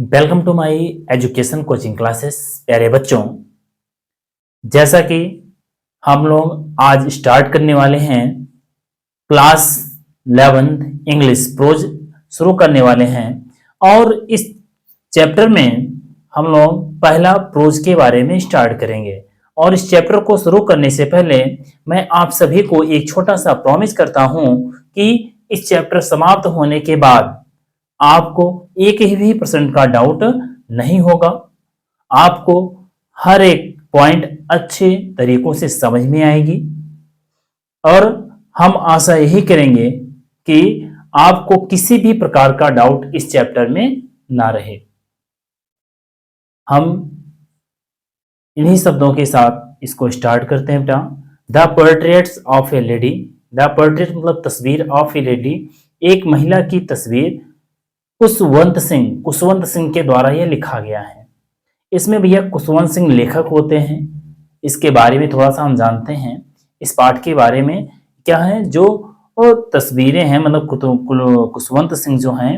Welcome to my education coaching classes. प्यारे बच्चों, जैसा कि हम लोग आज स्टार्ट करने वाले हैं क्लास 11th इंग्लिश प्रोज शुरू करने वाले हैं और इस चैप्टर में हम लोग पहला प्रोज के बारे में स्टार्ट करेंगे। और इस चैप्टर को शुरू करने से पहले मैं आप सभी को एक छोटा सा प्रॉमिस करता हूं कि इस चैप्टर समाप्त होने के बाद आपको एक भी परसेंट का डाउट नहीं होगा। आपको हर एक पॉइंट अच्छे तरीकों से समझ में आएगी और हम आशा यही करेंगे कि आपको किसी भी प्रकार का डाउट इस चैप्टर में ना रहे। हम इन्हीं शब्दों के साथ इसको स्टार्ट करते हैं बेटा। The portraits of A lady. The portrait मतलब तस्वीर, ऑफ ए लेडी एक महिला की तस्वीर कुशवंत सिंह के द्वारा यह लिखा गया है। इसमें भैया कुशवंत सिंह लेखक होते हैं, इसके बारे में थोड़ा सा हम जानते हैं। इस पाठ के बारे में क्या है, जो तस्वीरें हैं मतलब कुशवंत सिंह जो हैं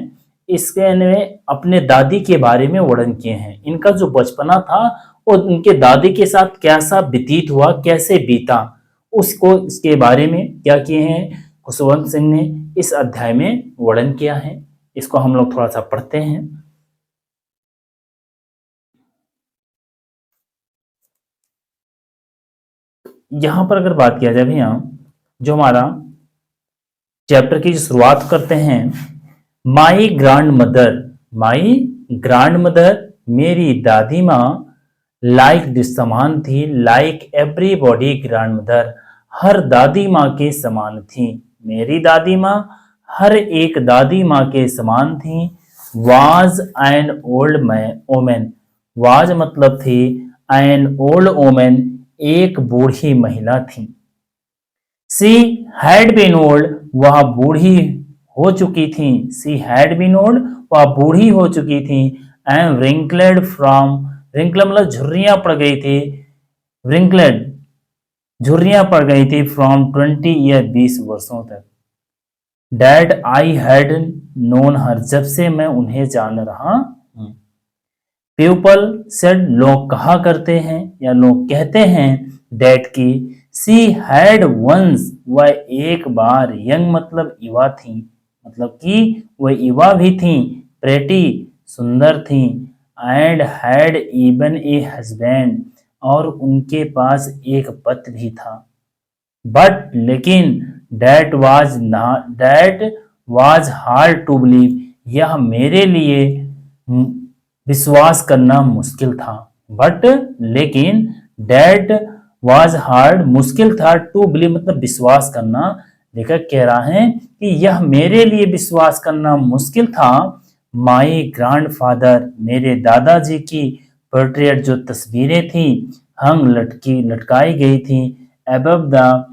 इसके ने अपने दादी के बारे में वर्णन किए हैं। इनका जो बचपना था और उनके दादी के साथ कैसा व्यतीत हुआ, कैसे बीता, उसको इसके बारे में क्या किए हैं कुशवंत सिंह ने इस अध्याय में वर्णन किया है। इसको हम लोग थोड़ा सा पढ़ते हैं। यहां पर अगर बात किया जाए भैया, जो हमारा चैप्टर की शुरुआत करते हैं, माई ग्रैंड मदर मेरी दादी माँ लाइक समान थी, लाइक एवरीबॉडी ग्रैंड मदर हर दादी माँ के समान थी। मेरी दादी माँ हर एक दादी माँ के समान थी। Was an old woman, was मतलब थी, एन ओल्ड ओमेन एक बूढ़ी महिला थी। सी हैड बीन ओल्ड वह बूढ़ी हो चुकी थी। सी हैड बीन ओल्ड वह बूढ़ी हो चुकी थी। एंड रिंकलेड फ्रॉम, रिंकल मतलब झुर्रियां पड़ गई थी, रिंकलेड झुर्रियां पड़ गई थी फ्रॉम 20 या 20 वर्षों तक। Dad I had known her जब से मैं उन्हें जान रहा हूं। पीपल सेड लोग कहा करते हैं या लोग कहते हैं डैड की सी हैड वंस वह एक बार, यंग मतलब युवा थी, मतलब कि वह युवा भी थी, प्रेटी सुंदर थी, and had even a husband और उनके पास एक पति भी था। बट लेकिन that was hard to believe यह मेरे लिए विश्वास करना मुश्किल था। बट लेकिन दैट वाज हार्ड मुश्किल था, टू बिलीव मतलब विश्वास करना। लेखक कह रहा है कि यह मेरे लिए विश्वास करना मुश्किल था। माई ग्रैंडफादर मेरे दादाजी की पोर्ट्रेट जो तस्वीरें थी हंग लटकाई गई थी अबव द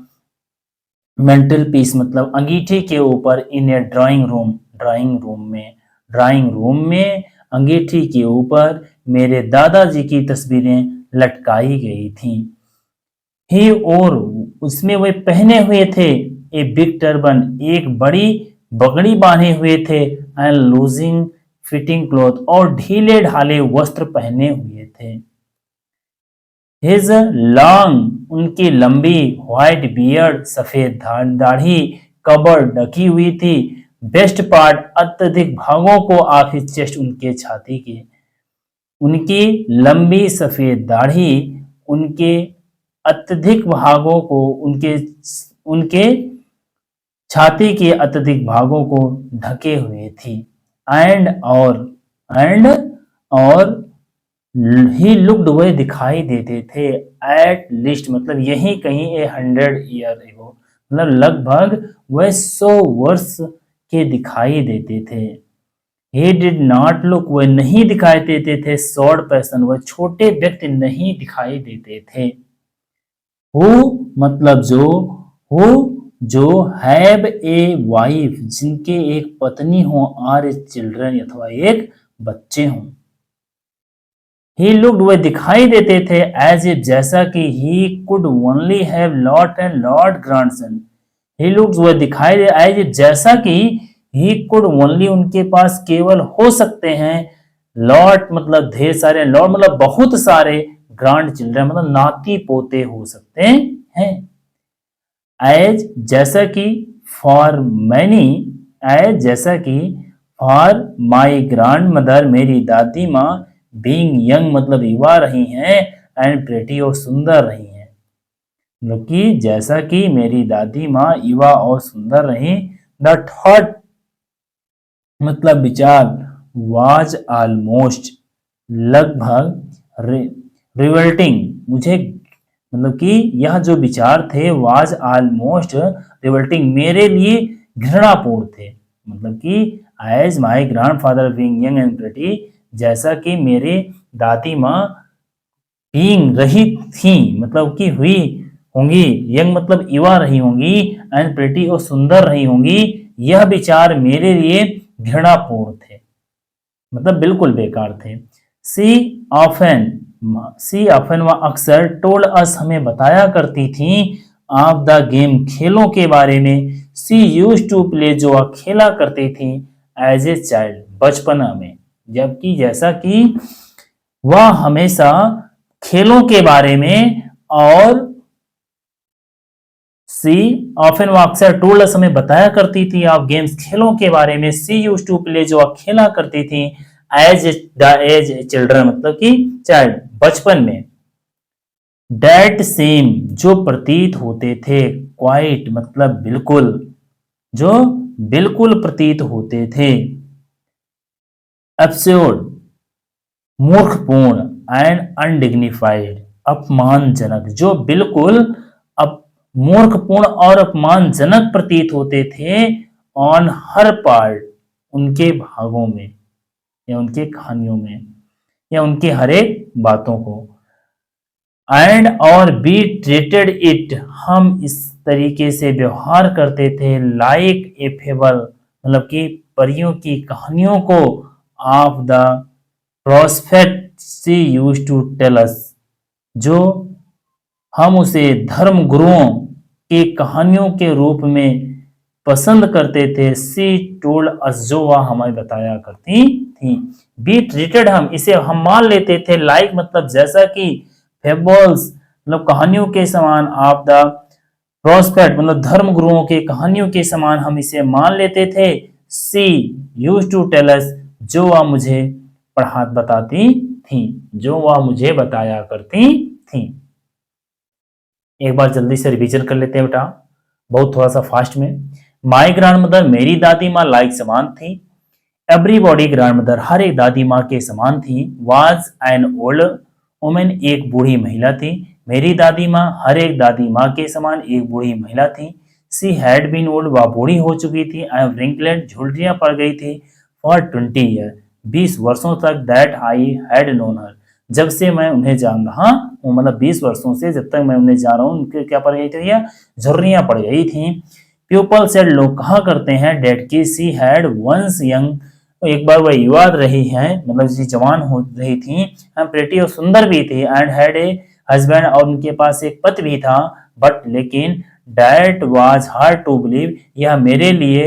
मेंटल पीस मतलब अंगीठी के ऊपर इन ए ड्राइंग रूम में अंगीठी के ऊपर मेरे दादाजी की तस्वीरें लटकाई गई थी। ही और उसमें वे पहने हुए थे ए बिग टर्बन एक बड़ी बगड़ी बांधे हुए थे, एंड लूजिंग फिटिंग क्लॉथ और ढीले ढाले वस्त्र पहने हुए थे। हिज लॉन्ग उनकी लंबी व्हाइट बियर्ड सफेद दाढ़ी कबर ढकी हुई थी। बेस्ट पार्ट अत्यधिक भागों को ऑफ हिज चेस्ट उनके छाती के, उनकी लंबी सफेद दाढ़ी उनके अत्यधिक भागों को उनके छाती के अत्यधिक भागों को ढके हुए थी। एंड और ही लुक्ड वह दिखाई देते थे एट लीस्ट मतलब यही कहीं 100 ईयर एगो मतलब लगभग वह 100 वर्ष के दिखाई देते थे। ही डिड नॉट लुक वह नहीं दिखाई देते थे शॉर्ट पर्सन वह छोटे व्यक्ति नहीं दिखाई देते थे। हु मतलब जो हैव ए वाइफ जिनके एक पत्नी हो, आर ए चिल्ड्रन अथवा एक बच्चे हों। ही लुक्ड वह दिखाई देते थे एज इफ जैसा कि he could only have lot and lot grandson. He looked वह दिखाई दे एज इफ जैसा कि ही कुड ओनली उनके पास केवल हो सकते हैं लॉट मतलब ढेर सारे, लॉट मतलब बहुत सारे, ग्रांड चिल्ड्रन मतलब नाती पोते हो सकते हैं। एज जैसा कि, फॉर मैनी, एज जैसा कि, फॉर माई ग्रांड मदर मेरी दादी माँ, बीइंग यंग मतलब युवा रही हैं, एंड प्रेटी और सुंदर रही हैं। मतलब कि जैसा कि मेरी दादी माँ युवा और सुंदर रही, द थॉट मतलब विचार, वाज ऑलमोस्ट लगभग, रिवल्टिंग मुझे, मतलब कि यह जो विचार थे, वाज ऑलमोस्ट रिवल्टिंग मेरे लिए घृणापूर्ण थे। मतलब कि as my grandfather being young and pretty, जैसा कि मेरे दादी माँ बीइंग रही थी मतलब कि हुई होंगी, यंग मतलब युवा रही होंगी, एंड प्रिटी और सुंदर रही होंगी, यह विचार मेरे लिए घृणापूर्ण थे, मतलब बिल्कुल बेकार थे। सी ऑफन, सी ऑफन व अक्सर टोल्ड अस हमें बताया करती थी, ऑफ द गेम खेलों के बारे में, सी यूज टू प्ले जो वह खेला करती थी, एज ए चाइल्ड बचपन में, जबकि जैसा कि वह हमेशा खेलों के बारे में, और सी ऑफन व अक्सर टोल्ड अस हमें बताया करती थी ऑफ गेम्स खेलों के बारे में, सी यूज टू प्ले जो वह खेला करती थी, एज द एज चिल्ड्रन मतलब कि चाइल्ड बचपन में, डेट सेम जो प्रतीत होते थे, क्वाइट मतलब बिल्कुल, जो बिल्कुल प्रतीत होते थे, एब्सर्ड मूर्खपूर्ण, एंड अनडिग्निफाइड अपमानजनक, जो बिल्कुल अप मूर्खपूर्ण और अपमानजनक प्रतीत होते थे, ऑन हर पार्ट उनके भागों में, या उनके कहानियों में, या उनके हर एक बातों को, एंड और बी ट्रीटेड इट हम इस तरीके से व्यवहार करते थे, लाइक ए फेबल मतलब कि परियों की कहानियों को, of the prospect she use to tell us जो हम उसे धर्म गुरुओं की कहानियों के रूप में पसंद करते थे, सी टोल्ड अस जो वह हमें बताया करती थी, बी ट्रीटेड हम इसे हम मान लेते थे, लाइक मतलब जैसा कि, फेबल्स मतलब कहानियों के समान, ऑफ द प्रोस्पेक्ट मतलब धर्म गुरुओं की कहानियों के समान हम इसे मान लेते थे, सी यूज टू टेल अस जो वह मुझे पढ़ा बताती थी, जो वह मुझे बताया करती थी। एक बार जल्दी से रिवीजन कर लेते हैं बेटा, बहुत थोड़ा सा फास्ट में। माई ग्रैंड मदर मेरी दादी माँ लाइक समान थी, एवरीबॉडी ग्रैंड मदर हर एक दादी माँ के समान थी, वाज एन ओल्ड वुमेन एक बूढ़ी महिला थी, मेरी दादी माँ हर एक दादी माँ के समान एक बूढ़ी महिला थी, सी हैड बीन ओल्ड वह बूढ़ी हो चुकी थी, आई एम रिंकलेड झुर्रियां पड़ गई थी, फॉर 20 ईयर 20 वर्षों तक, that I had known her जब से मैं उन्हें जान रहा हूँ, मतलब 20 वर्षों से जब तक मैं उन्हें जान रहा हूँ, उनके क्या पड़ गई थी, या झुर्रियां पड़ गई थी। पीपल सेड लोग कहा करते हैं, डेट की सी हैड वंस यंग एक बार वह युवा रही हैं मतलब जी जवान हो रही थी, प्रेटी और सुंदर भी थी, एंड हैड ए हस्बैंड और उनके पास एक पति भी था, बट लेकिन that was hard to believe यह मेरे लिए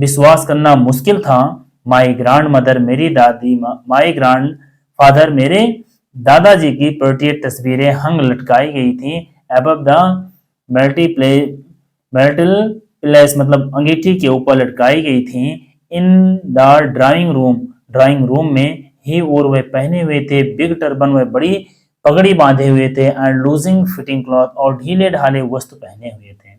विश्वास करना मुश्किल था, माई ग्रांड मदर मेरी दादी माई ग्रांड फादर मेरे दादाजी की पोर्ट्रेट तस्वीरें हंग लटकाई गई थी, above the multiply metal place मतलब अंगीठी के ऊपर लटकाई गई थी, इन द ड्राइंग रूम में ही और वे पहने हुए थे बिग टर्बन वे बड़ी पगड़ी बांधे हुए थे, एंड लूजिंग फिटिंग क्लॉथ और ढीले ढाले वस्त्र पहने हुए थे,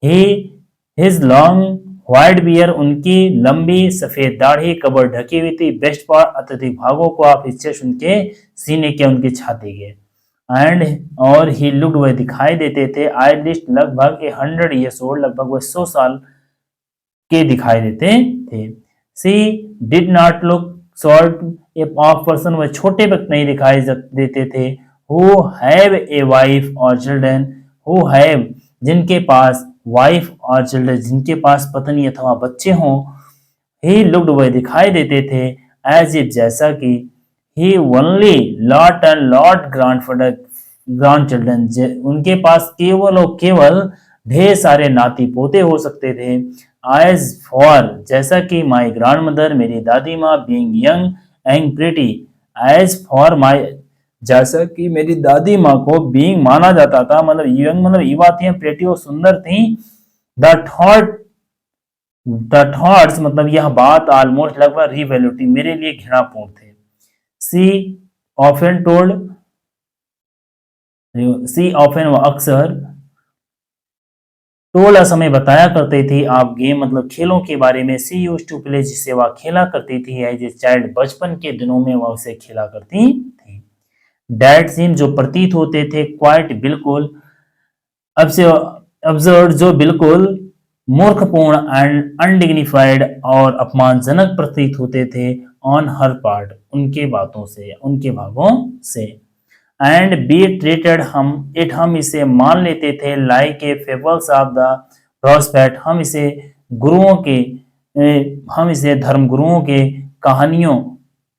ही हिज लॉन्ग व्हाइट बियर उनकी लंबी सफेद दाढ़ी कबर ढकी हुई थी, बेस्ट पार्ट अत्यधिक भागों को आप हिस्से उनके सीने के उनकी छाती के, एंड और ही लुक्ड वह दिखाई देते थे, आई लिस्ट लगभग 100 ईयर्स ओल्ड लगभग वह 100 साल के दिखाई देते थे, she did not look short of person वह छोटे वक्त नहीं दिखाई देते थे, हु हैव ए वाइफ और चिल्ड्रन हु हैव जिनके पास वाइफ और चिल्ड्रन जिनके पास पत्नी अथवा बच्चे हों, ही लुक्ड वह दिखाई देते थे, एज इफ जैसा कि, he only lot and lot grandchildren उनके पास केवल और केवल ढेर सारे नाती पोते हो सकते थे, एज फॉर जैसा कि माई ग्रांड मदर मेरी दादी माँ being young and pretty as for my, जैसा कि मेरी दादी माँ को बीइंग माना जाता था, मतलब यंग मतलब युवा थी, प्रेटी और सुंदर थी। द थॉट द थॉट्स मतलब यह बात ऑलमोस्ट लगभग रिवैल्यूटिंग मेरे लिए घृणापूर्ण थे। सी ऑफन टोल्ड सी ऑफन व अक्सर टोल्ड समय बताया करते थे आप गेम मतलब खेलों के बारे में। सी यूज्ड टू प्ले जिसे वह खेला करती थी एज ए चाइल्ड, बचपन के दिनों में वह उसे खेला करती थी। डैड सीम जो प्रतीत होते थे क्वाइट बिल्कुल, अब से अब्सर्ड जो बिल्कुल मूर्खपूर्ण एंड अनडिग्निफाइड और अपमानजनक प्रतीत होते थे। ऑन हर पार्ट उनके बातों से उनके भागों से। एंड बी ट्रीटेड हम इसे मान लेते थे like a fables of the prospect, हम इसे धर्मगुरुओं के कहानियों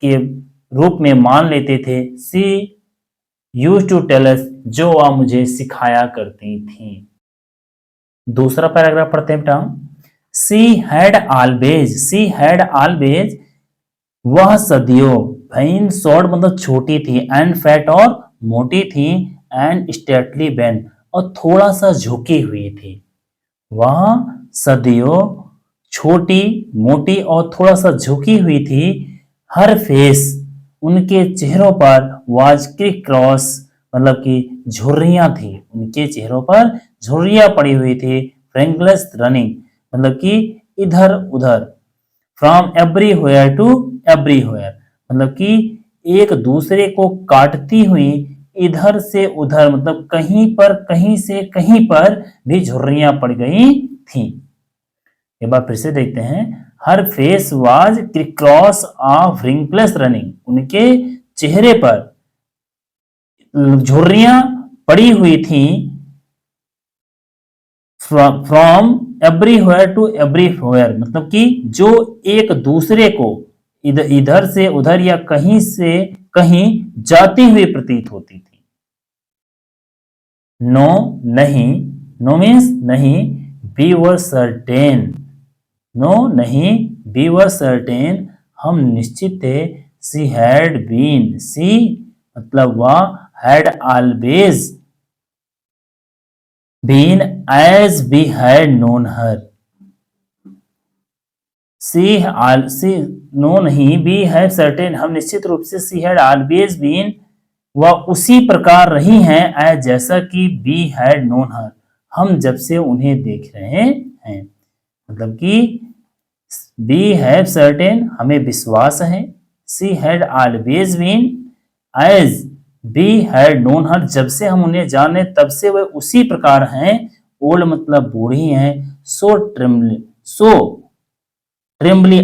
के रूप में मान लेते थे। सी यूज्ड टू टेल अस जो वह मुझे सिखाया करती थी। दूसरा पैराग्राफ पढ़ते हैं बेटा। सी हैड ऑलवेज वह सदियों, भैन शॉर्ट मतलब छोटी थी, एंड फैट और मोटी थी, एंड स्टेटली बेन और थोड़ा सा झुकी हुई थी। वह सदियों छोटी मोटी और थोड़ा सा झुकी हुई थी। हर फेस उनके चेहरों पर वाज क्रिक क्रॉस मतलब कि झुर्रियां थी, उनके चेहरों पर झुर्रियां पड़ी हुई थी। फ्रेंकलेस रनिंग मतलब कि इधर उधर। फ्रॉम एवरीवेयर टू एवरीवेयर मतलब कि एक दूसरे को काटती हुई इधर से उधर मतलब कहीं पर कहीं से कहीं पर भी झुर्रियां पड़ गई थी। एक बार फिर से देखते हैं। Her face was cross of wrinkles running, उनके चेहरे पर झुर्रियां पड़ी हुई थी। फ्रॉम एवरीवेयर टू एवरीवेयर मतलब कि जो एक दूसरे को इधर से उधर या कहीं से कहीं जाती हुई प्रतीत होती थी। नो नहीं, नो मीन्स नहीं, बी वर सर्टेन, नो नहीं, बी वर सर्टेन हम निश्चित थे। सी हैड बीन, सी मतलब वह, had always been as we had known her. She no नहीं, बी है सर्टेन हम निश्चित रूप से, सी हैड ऑलवेज बीन वह उसी प्रकार रही हैं एज जैसा कि बी हैड नोन हर हम जब से उन्हें देख रहे हैं। मतलब कि बी हैव सर्टेन हमें विश्वास है, she had always been as we had known her जब से हम उन्हें जाने तब से वह उसी प्रकार हैं। ओल्ड मतलब बूढ़ी हैं। सो ट्रिम्बली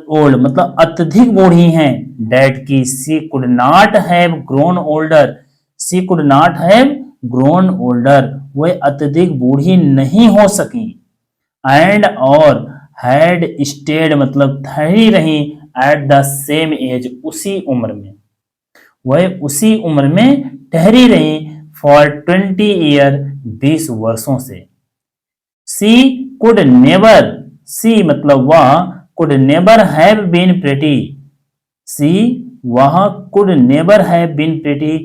ओल्ड मतलब अत्यधिक बूढ़ी हैं। डैड की she could not have grown older, she could not have grown older वह अत्यधिक बूढ़ी नहीं हो सकी। एंड और हैड स्टेड मतलब ठहरी रही एट द सेम एज उसी उम्र में, वह उसी उम्र में ठहरी रही फॉर 20 ईयर 20 वर्षों से। सी कुड नेवर, सी मतलब वह, could never have been pretty, she वह could never have been pretty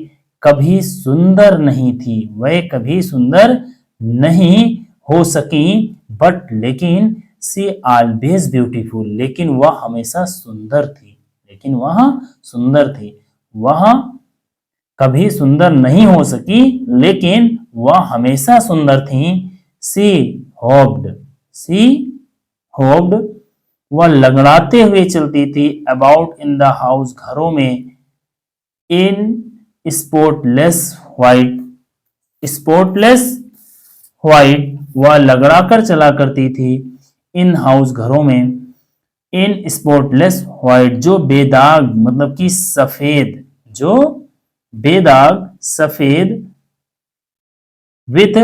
कभी सुंदर नहीं थी, वह कभी सुंदर नहीं हो सकी। बट लेकिन सी ऑलवेज ब्यूटीफुल लेकिन वह हमेशा सुंदर थी, लेकिन वह सुंदर थी। वह कभी सुंदर नहीं हो सकी लेकिन वह हमेशा सुंदर थी। सी होप्ड वह लंगड़ाते हुए चलती थी। अबाउट इन द हाउस घरों में। इन स्पोर्टलेस व्हाइट वह लगड़ा कर चला करती थी। इन हाउस घरों में। इन स्पॉटलेस व्हाइट जो बेदाग मतलब कि सफेद, जो बेदाग सफेद। विथ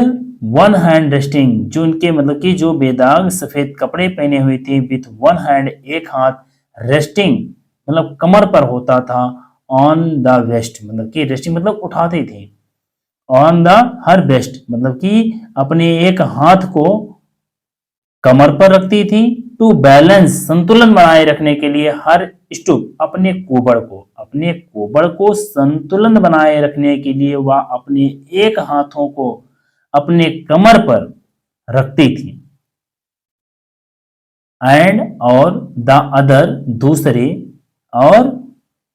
वन हैंड रेस्टिंग जो उनके मतलब कि जो बेदाग सफेद कपड़े पहने हुए थे। विथ वन हैंड एक हाथ, रेस्टिंग मतलब कमर पर होता था। ऑन द वेस्ट मतलब कि रेस्टिंग मतलब उठाती थी। ऑन द हर बेस्ट मतलब कि अपने एक हाथ को कमर पर रखती थी टू बैलेंस संतुलन बनाए रखने के लिए हर स्टूप अपने कोबड़ को संतुलन बनाए रखने के लिए वह अपने एक हाथों को अपने कमर पर रखती थी एंड और द अदर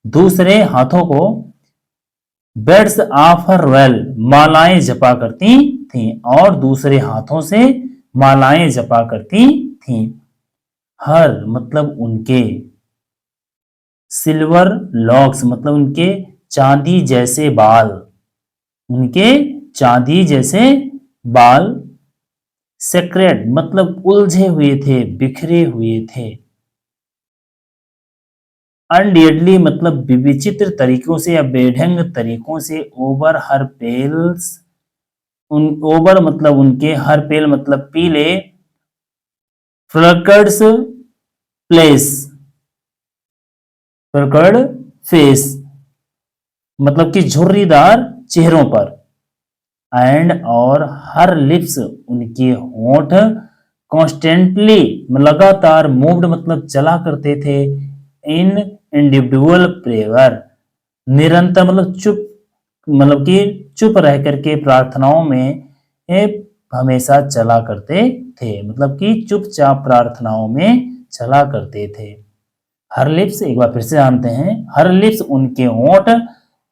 दूसरे हाथों को बेड्स ऑफ हर वेल मालाएं जपा करती थीं और दूसरे हाथों से मालाएं जपा करती थीं। हर मतलब उनके, सिल्वर लॉक्स मतलब उनके चांदी जैसे बाल, सेक्रेड मतलब उलझे हुए थे, बिखरे हुए थे, अनडियडली मतलब विचित्र तरीकों से या बेढंग तरीकों से ओवर हर पेल्स, ओवर मतलब उनके, हर पेल मतलब पीले, फ्लकर्ड्स फेस मतलब कि झुर्रीदार चेहरों पर, एंड और हर लिप्स उनके होंठ कॉन्स्टेंटली लगातार मूव्ड मतलब चला करते थे, इन इंडिविजुअल प्रेयर निरंतर मतलब कि चुप रह करके प्रार्थनाओं में हमेशा चला करते थे, मतलब कि चुपचाप प्रार्थनाओं में चला करते थे। हर लिप्स एक बार फिर से जानते हैं, हर लिप्स उनके होंठ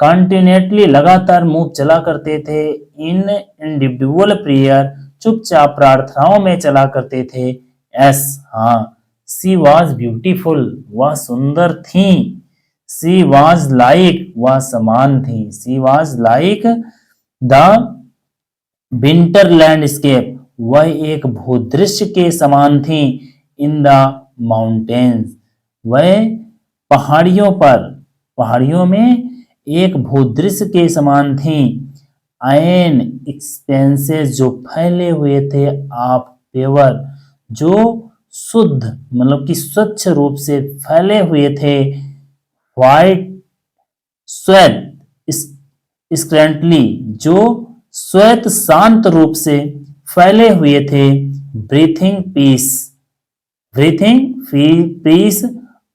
कंटिन्यूटली लगातार मुंह चला करते थे, इन इंडिविजुअल प्रेयर चुपचाप प्रार्थनाओं में चला करते थे। एस हाँ, सी वॉज ब्यूटीफुल वह सुंदर थी, सी वॉज लाइक वह समान थी, she was like the winter landscape वह एक भूदृश्य के समान थी, इन द माउंटेन्स वह पहाड़ियों में एक भूदृश्य के समान थी, एन एक्सपेंसेस जो फैले हुए थे, आप पेवर जो शुद्ध मतलब कि स्वच्छ रूप से फैले हुए थे, व्हाइट श्वेत स्क्रैंटली जो श्वेत शांत रूप से फैले हुए थे, ब्रीथिंग पीस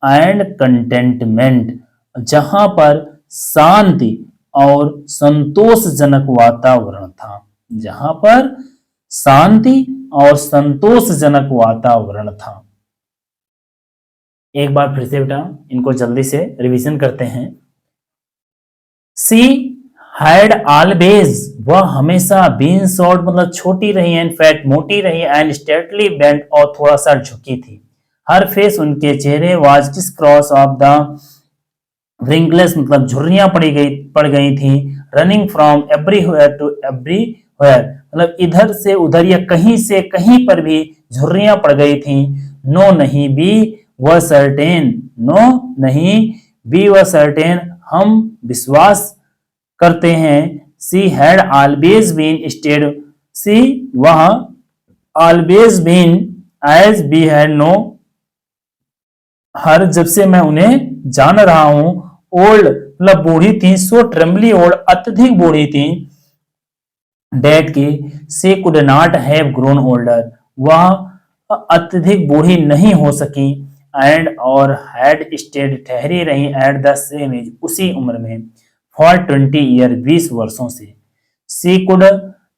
एंड कंटेंटमेंट जहां पर शांति और संतोषजनक वातावरण था। एक बार फिर से बेटा इनको जल्दी से रिवीजन करते हैं। सी हैड ऑलवेज वह हमेशा बीन शॉर्ट मतलब छोटी रही, एंड फैट मोटी रही, एंड स्टेटली बेंट और थोड़ा सा झुकी थी। हर फेस उनके चेहरे वाज किस क्रॉस ऑफ द रिंकलेस मतलब झुर्रियां पड़ गई थी, running from everywhere to everywhere मतलब इधर से उधर या कहीं से कहीं पर भी झुर्रियां पड़ गई थी। नो नहीं बी व सर्टेन हम विश्वास करते हैं, she had always been stayed she वह always been as we had known her जब से मैं उन्हें जान रहा हूं, ओल्ड मतलब बूढ़ी थी, सो ट्रेम्बली ओल्ड अत्यधिक बूढ़ी थी, डेट की she could not have grown older वह अत्यधिक बूढ़ी नहीं हो सकी, एंड और हैड स्टेड ठहरी रही एट द सेम एज उसी उम्र में, फॉर 20 ईयर 20 वर्षों से, she could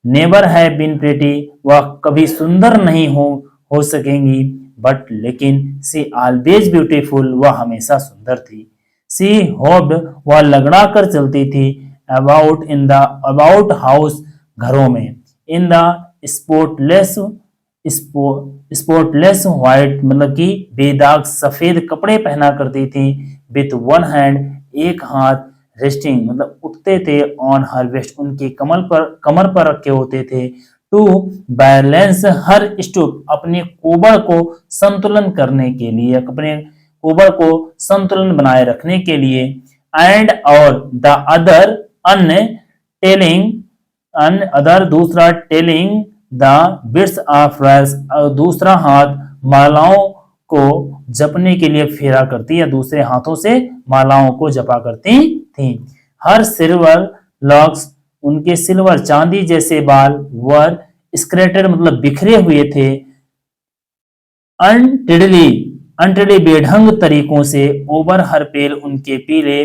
never have been pretty वह कभी सुंदर नहीं हो सकेंगी, बट लेकिन सी ऑलवेज ब्यूटीफुल वह हमेशा सुंदर थी, सी होप्ड वह लगड़ा कर चलती थी, अबाउट हाउस घरों में, इन द स्पोर्टलेस व्हाइट मतलब कि बेदाग सफेद कपड़े पहना करती थी, विथ वन हैंड एक हाथ रेस्टिंग मतलब उठते थे, ऑन हर वेस्ट उनके कमर पर रखे होते थे, टू बैलेंस हर स्टूप अपने कोबड़ को संतुलन करने के लिए, अपने कोबड़ को संतुलन बनाए रखने के लिए, एंड और द अदर दूसरा टेलिंग द बिट्स ऑफ रैस दूसरा हाथ मालाओं को जपने के लिए फेरा करती या दूसरे हाथों से मालाओं को जपा करती थी। हर सिल्वर लॉक्स उनके सिल्वर चांदी जैसे बाल वर स्क्रेटेड मतलब बिखरे हुए थे, अनटिडली अनटिडली बेढंग तरीकों से ओवर हर पेल उनके पीले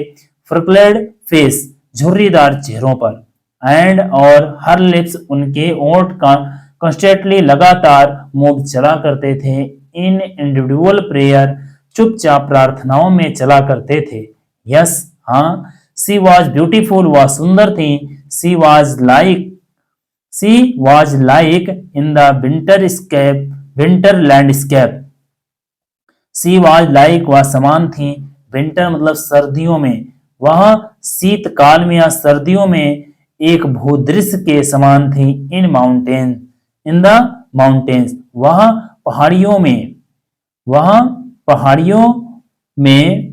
फ्रक्लेड फेस झुर्रीदार चेहरों पर एंड और हर लिप्स उनके ओंठ का कॉन्स्टेंटली लगातार मूव चला करते थे इन इंडिविजुअल प्रेयर चुपचाप प्रार्थनाओं में चला करते थे यस हाँ सी वॉज ब्यूटीफुल वह सुंदर थी she was like she was like in the winter landscape she was like वह समान थी विंटर मतलब सर्दियों में वह शीतकाल में या सर्दियों में एक भूदृश्य के समान थी इन द माउंटेन्स वह पहाड़ियों में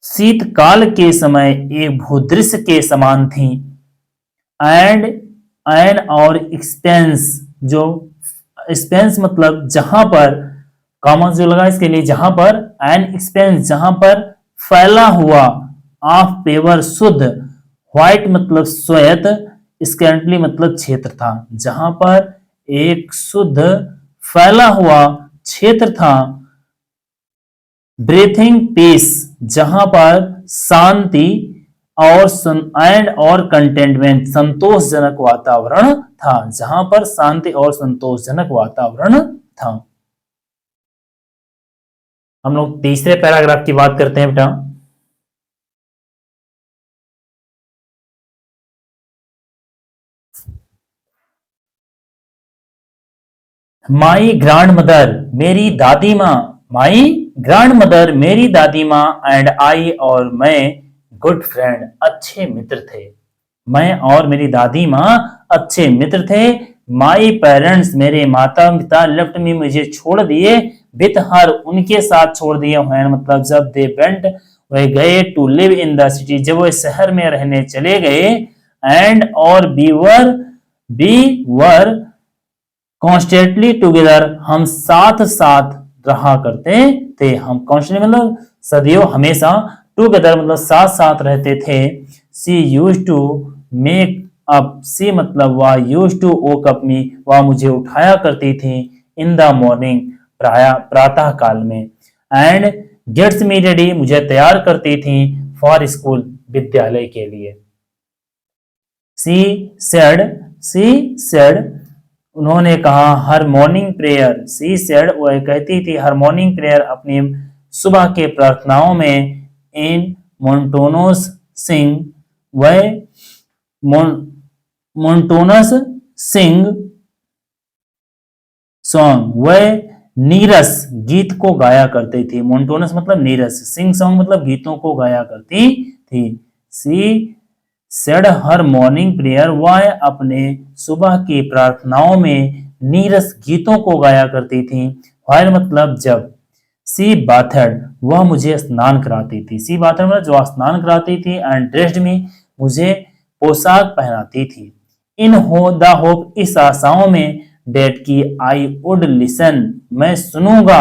शीतकाल के समय एक भूदृश्य के समान थी एंड एन और एक्सपेंस जो एक्सपेंस मतलब जहां पर कॉमन जो लगा इसके लिए जहां पर एन एक्सपेंस जहां पर फैला हुआ ऑफ पेवर शुद्ध व्हाइट मतलब श्वेत स्कैंटली मतलब क्षेत्र था जहां पर एक शुद्ध फैला हुआ क्षेत्र था ब्रीथिंग पीस जहां पर शांति और कंटेनमेंट संतोषजनक वातावरण था जहां पर शांति और संतोषजनक वातावरण था। हम लोग तीसरे पैराग्राफ की बात करते हैं बेटा। माई ग्रैंड मदर मेरी दादी माँ माई ग्रैंड मदर मेरी दादी माँ एंड आई और मैं गुड फ्रेंड अच्छे मित्र थे मैं और मेरी दादी माँ अच्छे मित्र थे माई पेरेंट्स मेरे माता पिता लेफ्ट मी मुझे छोड़ दिए विथ हर उनके साथ छोड़ दिए हैं मतलब जब दे वेंट वह गए to live in the city जब वह शहर में रहने चले गए एंड और बी वर कॉन्स्टेंटली टुगेदर हम साथ साथ रहा करते थे हम कॉन्स्टेंटली मतलब सदियों हमेशा टुगेदर मतलब साथ साथ रहते थे सी यूज टू मेक अप सी मतलब वह यूज टू वोक अप मी वह मुझे उठाया करती थी इन द मॉर्निंग प्रातः काल में एंड गेट्स मी रेडी मुझे तैयार करती थी फॉर स्कूल विद्यालय के लिए सी सेड उन्होंने कहा हर मॉर्निंग प्रेयर सी सेड वह कहती थी हर मॉर्निंग प्रेयर अपनी सुबह के प्रार्थनाओं में इन मोन्टोनस सिंह वह मोन्टोनस सिंह सॉन्ग वह नीरस गीत को गाया करती थी मोन्टोनस मतलब नीरस सिंग सॉन्ग मतलब गीतों को गाया करती थी she said her morning prayer वह अपने सुबह की प्रार्थनाओं में नीरस गीतों को गाया करती थी व्हाइल मतलब जब सी बाथर्ड वह मुझे स्नान कराती थी सी बाथर्ड मतलब जो स्नान कराती थी एंड ड्रेस्ड मी मुझे पोशाक पहनाती थी इन हो द होप इस आशाओं में डेट की आई वुड लिसन मैं सुनूंगा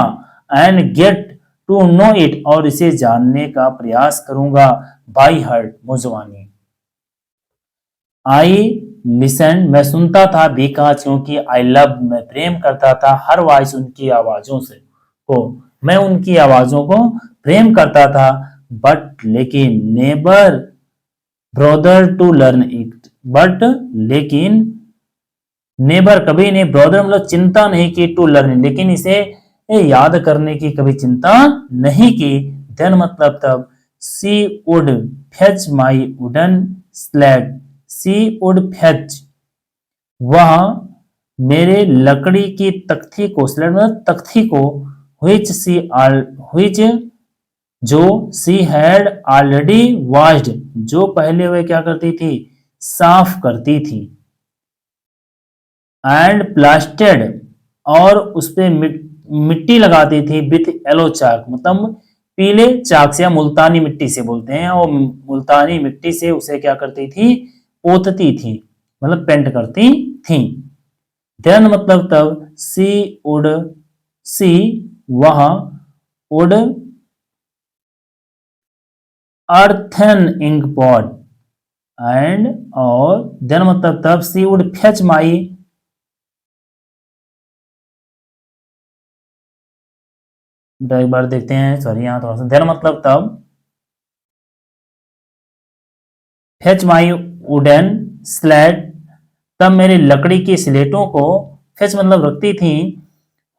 and get to know it और इसे जानने का प्रयास करूंगा बाई हर्ट मुजवानी आई लिसन मैं सुनता था बिकॉज क्योंकि आई लव मैं प्रेम करता था हर वॉइस उनकी आवाजों से को मैं उनकी आवाजों को प्रेम करता था बट लेकिन never bothered to learn it but लेकिन नेबर कभी नहीं ब्रदर मतलब चिंता नहीं की टू लर्न लेकिन इसे याद करने की कभी चिंता नहीं की देन मतलब तब she would fetch my wooden slate she would fetch वह मेरे लकड़ी की तख्ती को स्लेट मतलब तख्ती को which जो सी हैड ऑलरेडी वॉश्ड जो पहले वह क्या करती थी साफ करती थी एंड प्लास्टेड और उस पे मिट्टी लगाती थी विथ येलो चाक मतलब पीले चाक से या मुल्तानी मिट्टी से बोलते हैं और मुल्तानी मिट्टी से उसे क्या करती थी पोतती थी मतलब पेंट करती थी देन मतलब तब सी वह would earthen ink pot and और देन मतलब तब सी वुड फेच माई एक बार देखते हैं, सॉरी यहाँ थोड़ा सा देन मतलब तब, फेच माई वुडन स्लेट, तब मेरी लकड़ी की स्लेटों को, फेच मतलब रखती थी,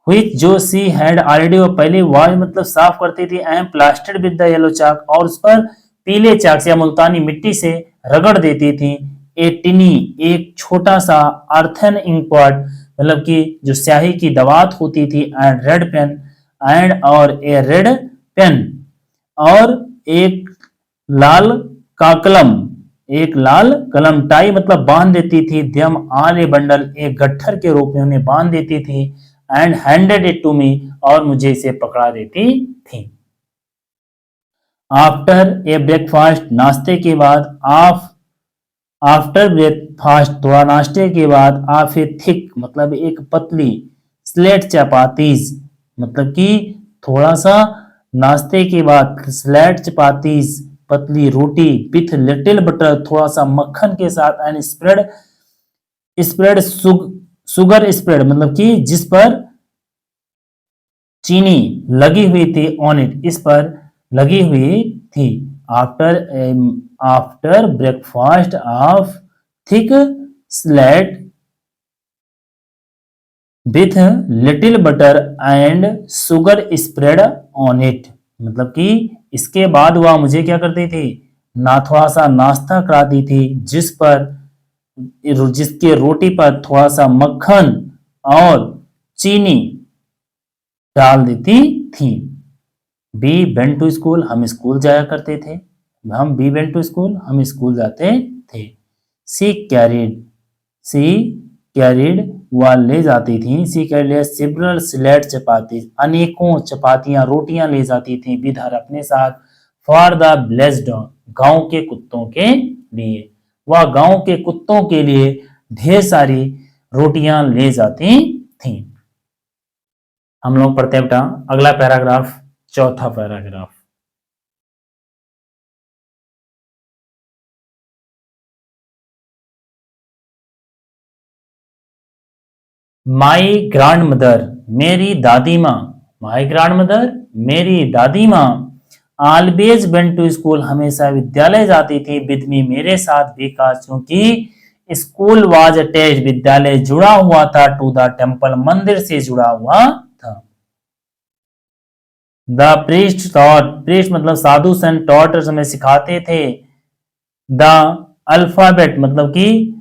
which जो सी हैड ऑलरेडी वो पहले वॉश मतलब साफ करती थी, and plastered with the yellow chalk, और उस पर पीले चाक से या मुल्तानी मिट्टी से रगड़ देती थी, ए टिनी एक छोटा सा, अर्थन इंकपॉट मतलब कि जो स्याही की दवात होती थी, एंड रेड पेन, एंड और ए रेड पेन, और एक लाल का कलम, एक लाल कलम, टाई मतलब बांध देती थी, द्यम आल ए बंडल एक गट्ठर के रूप में उन्हें बांध देती थी, and handed it to me और मुझे इसे पकड़ा देती थी। आफ्टर ए ब्रेकफास्ट नाश्ते के बाद, आफ्टर ब्रेकफास्ट थोड़ा नाश्ते के बाद, ऑफ ए थिक मतलब एक पतली, स्लेट चपातीज मतलब कि थोड़ा सा, नाश्ते के बाद स्लेट चपातीज पतली रोटी, विथ लिटिल बटर थोड़ा सा मक्खन के साथ, and spread spread sugar spread मतलब कि जिस पर चीनी लगी हुई थी, ऑन इट इस पर लगी हुई थी। After after breakfast of thick slate with little butter and sugar spread on it मतलब कि इसके बाद वह मुझे क्या करती थी, ना थोड़ा सा नाश्ता कराती थी, जिसके रोटी पर थोड़ा सा मक्खन और चीनी डाल देती थी। बी वेंट टू स्कूल हम स्कूल जाया करते थे, हम बी वेंट टू स्कूल हम स्कूल जाते थे। सी कैरिड वह ले जाती थी, सी कैरिड सेवरल स्लेट चपाती, अनेकों चपातियां रोटियां ले जाती थी, विद हर अपने साथ, फॉर द ब्लेस्ड गांव के कुत्तों के लिए, वह गांव के कुत्तों के लिए ढेर सारी रोटियां ले जाती थी। हम लोग पढ़ते हैं बेटा अगला पैराग्राफ, चौथा पैराग्राफ। माई ग्रैंड मदर मेरी दादी माँ, माई ग्रैंड मदर मेरी दादी माँ, ऑलवेज वेंट टू स्कूल हमेशा विद्यालय जाती थी, विद मी मेरे साथ, बिकॉज क्योंकि स्कूल वाज अटैच्ड विद्यालय जुड़ा हुआ था, टू द टेम्पल मंदिर से जुड़ा हुआ था। द प्रीस्ट टॉट, प्रीस्ट मतलब साधु संत, टॉट हमें सिखाते थे, द अल्फाबेट मतलब कि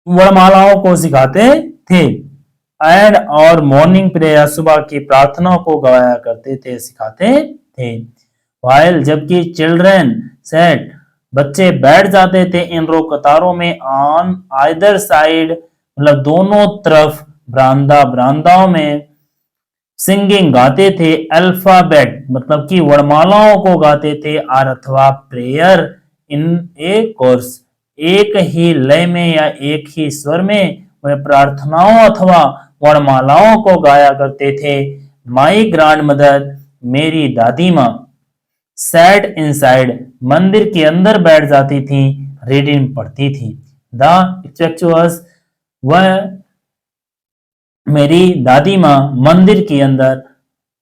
वर्णमालाओं को सिखाते थे, एंड और मॉर्निंग प्रेयर सुबह की प्रार्थनाओं को गवाया करते थे, सिखाते थे। वाइल जबकि चिल्ड्रन सेट बच्चे बैठ जाते थे, इन रो कतारों में, ऑन आइदर साइड मतलब दोनों तरफ, बरामदाओं में, सिंगिंग गाते थे, अल्फाबेट मतलब कि वर्णमालाओं को गाते थे, आर अथवा प्रेयर इन ए कोर्स एक ही लय में या एक ही स्वर में वह प्रार्थनाओं अथवा वर्णमालाओं को गाया करते थे। माई ग्रैंड मदर मेरी दादी माँ, सैट इनसाइड मंदिर के अंदर बैठ जाती थी, रीडिंग पढ़ती थी, द स्पिरिचुअल्स वह मेरी दादी माँ मंदिर के अंदर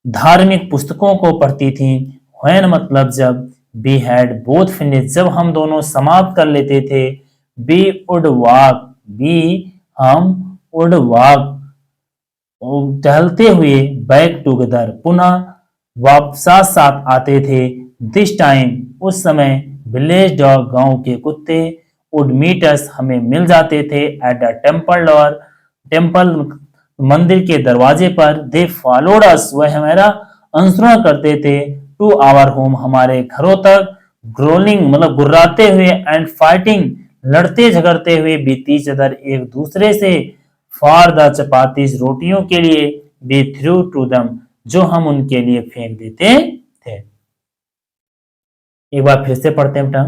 धार्मिक पुस्तकों को पढ़ती थी, व्हेन मतलब जब, बी हैड बोथ फिनिश जब हम दोनों समाप्त कर लेते थे, बी वुड वॉक बी हम वुड वॉक टहलते हुए, बैक टुगेदर पुनः वापस साथ आते थे, दिस टाइम उस समय, विलेज डॉग गांव के कुत्ते, वुड मीट अस हमें मिल जाते थे, at the temple door temple मंदिर के दरवाजे पर, दे फॉलोड अस वह हमारा अनुसरण करते थे, टू आवर होम हमारे घरों तक, ग्रोलिंग मतलब गुर्राते हुए, एंड फाइटिंग लड़ते झगड़ते हुए, बीती अदर एक दूसरे से, फॉर द चपातीस रोटियों के लिए, बी थ्रू टू दम जो हम उनके लिए फेंक देते थे। एक बार फिर से पढ़ते हैं बेटा।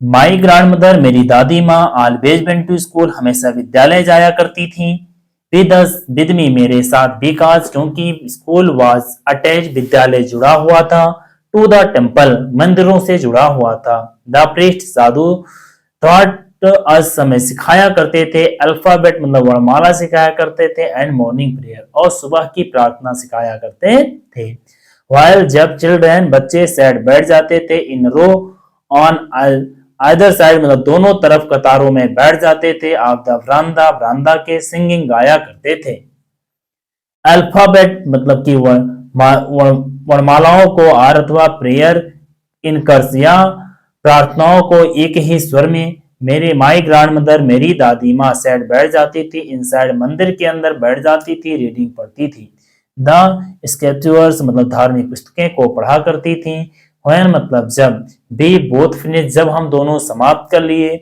माई ग्रैंड मदर मेरी दादी माँ, ऑलवेज वेंट टू स्कूल हमेशा विद्यालय जाया करती थी, विद मी मेरे साथ, बिकॉज क्योंकि स्कूल वाज अटैच विद्यालय जुड़ा हुआ था, टू द टेम्पल मंदिरों से जुड़ा हुआ था, द प्रीस्ट साधु थॉट अस हमें सिखाया करते थे, अल्फाबेट मतलब वर्णमाला सिखाया करते थे, एंड मॉर्निंग प्रेयर और सुबह की प्रार्थना सिखाया करते थे। व्हाइल जब चिल्ड्रन बच्चे सेट बैठ जाते थे, इन रो ऑन आइदर साइड मतलब दोनों तरफ कतारों में बैठ जाते थे, ऑफ द वरांदा वरांदा के सिंगिंग गाया करते थे। अल्फाबेट मतलब कि वर्णमालाओं को आर अथवा प्रेयर इन कर्स या प्रार्थनाओं को एक ही स्वर में मेरी माई ग्रैंड मदर मेरी दादी माँ सेट बैठ जाती थी, इनसाइड मंदिर के अंदर बैठ जाती थी, रीडिंग पढ़ती थी। द स्क्रिप्चर्स मतलब धार्मिक पुस्तकें को पढ़ा करती थी। व्हेन मतलब जब, बी बोथ फिनिश जब हम दोनों समाप्त कर लिए,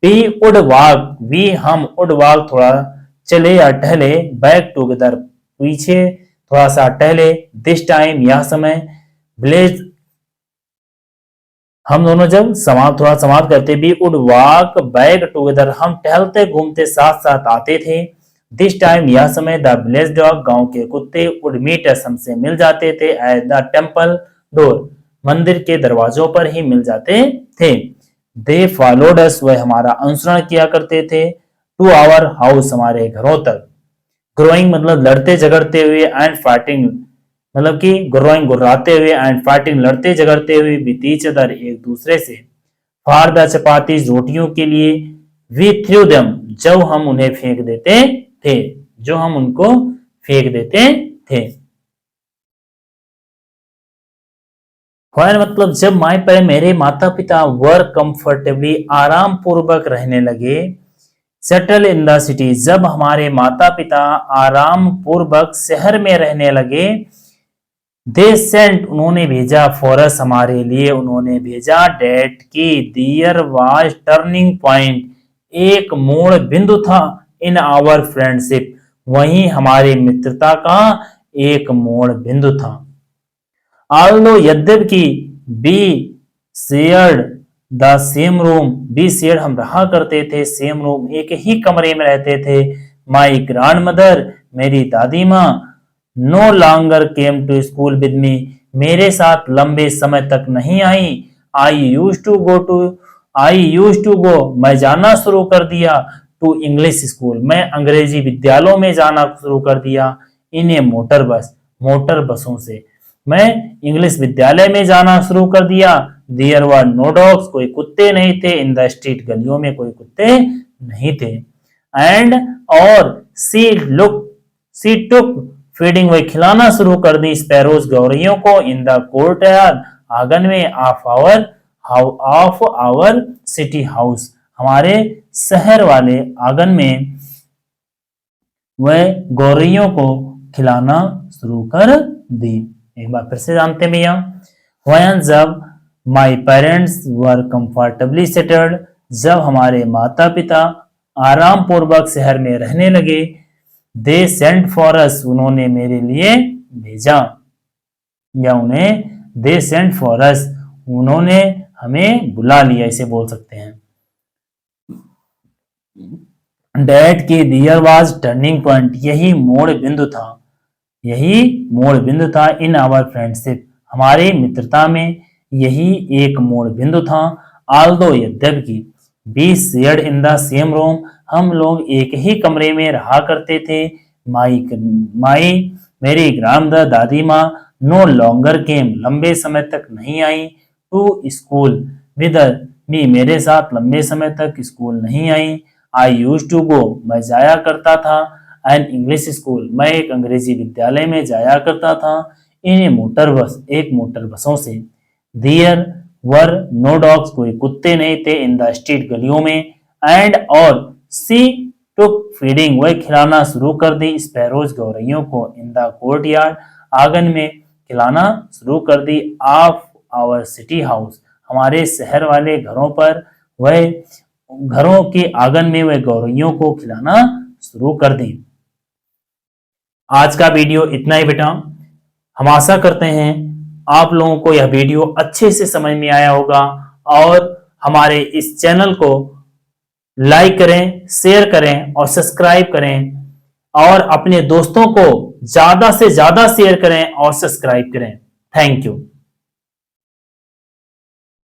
बी वुड वॉक वी हम वुड वॉक थोड़ा चले या टहले, बैक टुगेदर पीछे थोड़ा सा टहले, दिस टाइम यह समय, विलेज हम दोनों जब थोड़ा समाप्त करते, we would walk back together हम टहलते घूमते साथ साथ आते थे, दिस टाइम यह समय, द विलेज डॉग गांव के कुत्ते वुड मीट अस हमसे मिल जाते थे, एट द टेम्पल डोर मंदिर के दरवाजों पर ही मिल जाते थे। दे फॉलोड अस वह हमारा अनुसरण किया करते थे, टू आवर हाउस हमारे घरों तक। ग्रोइंग मतलब लड़ते झगड़ते हुए, एंड फाइटिंग मतलब कि ग्रोइंग गुर्राते हुए, एंड फाइटिंग लड़ते झगड़ते हुए, विद ईच अदर एक दूसरे से। फॉर द चपाती रोटियों के लिए, वी थ्रू देम जब हम उन्हें फेंक देते थे, जो हम उनको फेंक देते थे। व्हेन मतलब जब मेरे माता पिता वर कंफर्टेबली आराम पूर्वक रहने लगे, सेटल इन द सिटी जब हमारे माता पिता आराम पूर्वक शहर में रहने लगे, दे सेंट उन्होंने भेजा, फॉरस हमारे लिए उन्होंने भेजा, डेट की दियर वाज टर्निंग पॉइंट एक मोड़ बिंदु था, इन आवर फ्रेंडशिप वही हमारी मित्रता का एक मोड़ बिंदु था। आल्दो यद्यपि we shared the same room we share हम रहा करते थे, सेम रूम एक ही कमरे में रहते थे, माई ग्रैंड मदर मेरी दादी माँ no longer came to school with me मेरे साथ लंबे समय तक नहीं आई, आई यूज टू गो मैं जाना शुरू कर दिया, टू इंग्लिश स्कूल मैं अंग्रेजी विद्यालयों में जाना शुरू कर दिया, इन ए मोटर बस मोटर बसों से मैं इंग्लिश विद्यालय में जाना शुरू कर दिया। देयर वर नो डॉग्स कोई कुत्ते नहीं थे, इन द स्ट्रीट गलियों में कोई कुत्ते नहीं थे, एंड और सी टुक फीडिंग वही खिलाना शुरू कर दी, स्पैरोज गौरैयों को, इन द कोर्टयार्ड आंगन में, ऑफ आवर सिटी हाउस हमारे शहर वाले आंगन में वह गौरैयों को खिलाना शुरू कर दी। एक बार फिर से जानते भैया, व्हेन जब my parents were comfortably settled जब हमारे माता पिता आराम पूर्वक शहर में रहने लगे, दे सेंट फॉर अस उन्होंने मेरे लिए भेजा, या उन्हें दे सेंट फॉर अस उन्होंने हमें बुला लिया इसे बोल सकते हैं। डैट की दियर वाज टर्निंग पॉइंट यही मोड़ बिंदु था, यही मोड़ बिंदु था, इन आवर फ्रेंडशिप हमारी मित्रता में यही एक मोड़ बिंदु था। आल्दो यद्यपि we shared in the same room हम लोग एक ही कमरे में रहा करते थे, माई मेरी ग्रैंडमदर दादी माँ नो लॉन्गर केम लंबे समय तक नहीं आई, टू स्कूल विद मी मेरे साथ लंबे समय तक स्कूल नहीं आई, आई यूज टू गो मैं जाया करता था, एन इंग्लिश स्कूल मैं एक अंग्रेजी विद्यालय में जाया करता था, इन ए मोटर बस एक मोटर बसों से। देयर वर नो डॉग्स कोई कुत्ते नहीं थे, इन द स्ट्रीट गलियों में, एंड और सी टुक फीडिंग वह खिलाना शुरू कर दी, स्पैरोज गौरैयों को, इन द कोर्टयार्ड आंगन में खिलाना शुरू कर दी, ऑफ आवर सिटी हाउस हमारे शहर वाले घरों पर वह घरों के आंगन में वह गौरैयों को खिलाना शुरू कर दी। आज का वीडियो इतना ही बेटा, हम आशा करते हैं आप लोगों को यह वीडियो अच्छे से समझ में आया होगा, और हमारे इस चैनल को लाइक करें, शेयर करें और सब्सक्राइब करें, और अपने दोस्तों को ज्यादा से ज्यादा शेयर करें और सब्सक्राइब करें। Thank you.